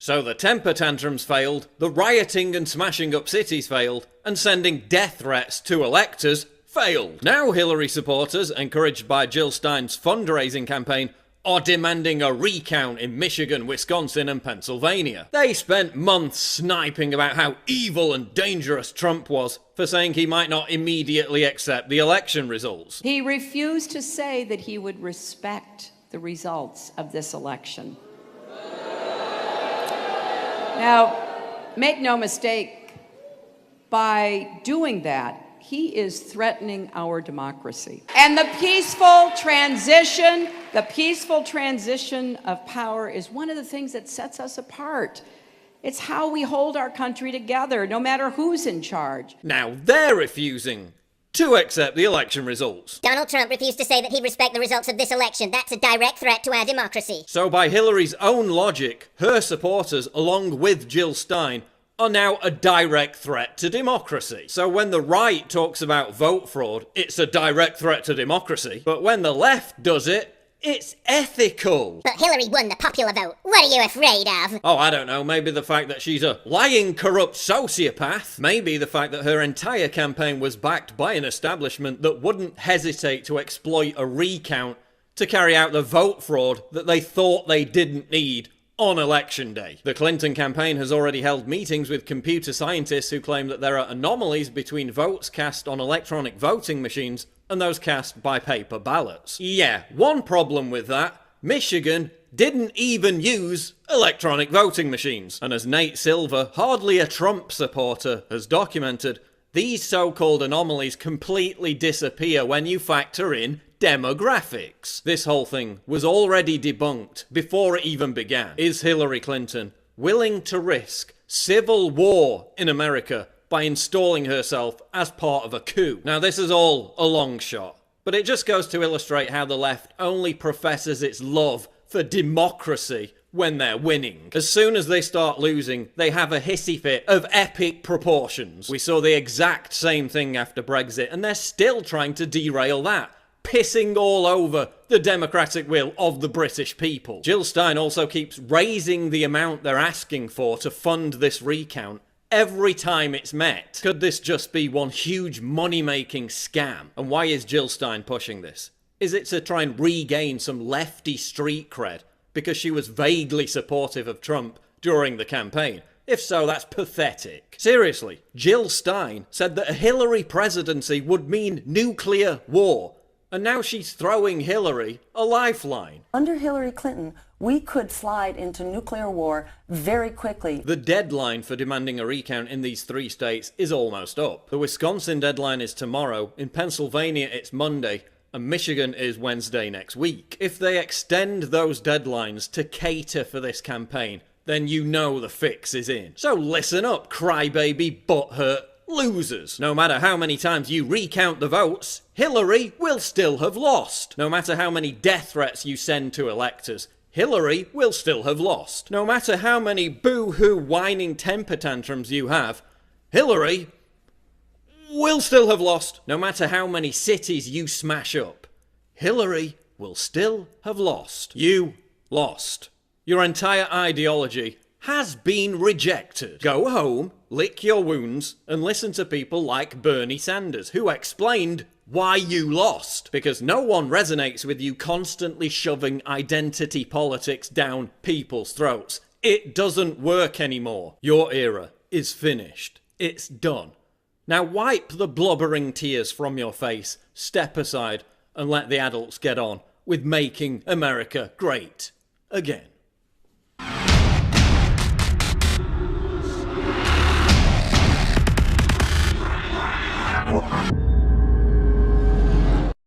So the temper tantrums failed, the rioting and smashing up cities failed, and sending death threats to electors failed. Now Hillary supporters, encouraged by Jill Stein's fundraising campaign, are demanding a recount in Michigan, Wisconsin and Pennsylvania. They spent months sniping about how evil and dangerous Trump was for saying he might not immediately accept the election results. He refused to say that he would respect the results of this election. Now, make no mistake, by doing that, he is threatening our democracy. And the peaceful transition of power is one of the things that sets us apart. It's how we hold our country together, no matter who's in charge. Now they're refusing to accept the election results. Donald Trump refused to say that he'd respect the results of this election. That's a direct threat to our democracy. So by Hillary's own logic, her supporters, along with Jill Stein, are now a direct threat to democracy. So when the right talks about vote fraud, it's a direct threat to democracy. But when the left does it, it's ethical. But Hillary won the popular vote. What are you afraid of? Oh, I don't know. Maybe the fact that she's a lying, corrupt sociopath. Maybe the fact that her entire campaign was backed by an establishment that wouldn't hesitate to exploit a recount to carry out the vote fraud that they thought they didn't need on election day. The Clinton campaign has already held meetings with computer scientists who claim that there are anomalies between votes cast on electronic voting machines and those cast by paper ballots. Yeah, one problem with that, Michigan didn't even use electronic voting machines. And as Nate Silver, hardly a Trump supporter, has documented, these so-called anomalies completely disappear when you factor in demographics. This whole thing was already debunked before it even began. Is Hillary Clinton willing to risk civil war in America by installing herself as part of a coup? Now this is all a long shot, but it just goes to illustrate how the left only professes its love for democracy when they're winning. As soon as they start losing, they have a hissy fit of epic proportions. We saw the exact same thing after Brexit, and they're still trying to derail that, pissing all over the democratic will of the British people. Jill Stein also keeps raising the amount they're asking for to fund this recount every time it's met. Could this just be one huge money-making scam? And why is Jill Stein pushing this? Is it to try and regain some lefty street cred because she was vaguely supportive of Trump during the campaign? If so, that's pathetic. Seriously, Jill Stein said that a Hillary presidency would mean nuclear war. And now she's throwing Hillary a lifeline. Under Hillary Clinton, we could slide into nuclear war very quickly. The deadline for demanding a recount in these 3 states is almost up. The Wisconsin deadline is tomorrow, in Pennsylvania it's Monday, and Michigan is Wednesday next week. If they extend those deadlines to cater for this campaign, then you know the fix is in. So listen up, crybaby butthurt losers. No matter how many times you recount the votes, Hillary will still have lost. No matter how many death threats you send to electors, Hillary will still have lost. No matter how many boo-hoo whining temper tantrums you have, Hillary will still have lost. No matter how many cities you smash up, Hillary will still have lost. You lost. Your entire ideology has been rejected. Go home, lick your wounds, and listen to people like Bernie Sanders, who explained why you lost. Because no one resonates with you constantly shoving identity politics down people's throats. It doesn't work anymore. Your era is finished. It's done. Now wipe the blubbering tears from your face, step aside, and let the adults get on with making America great again.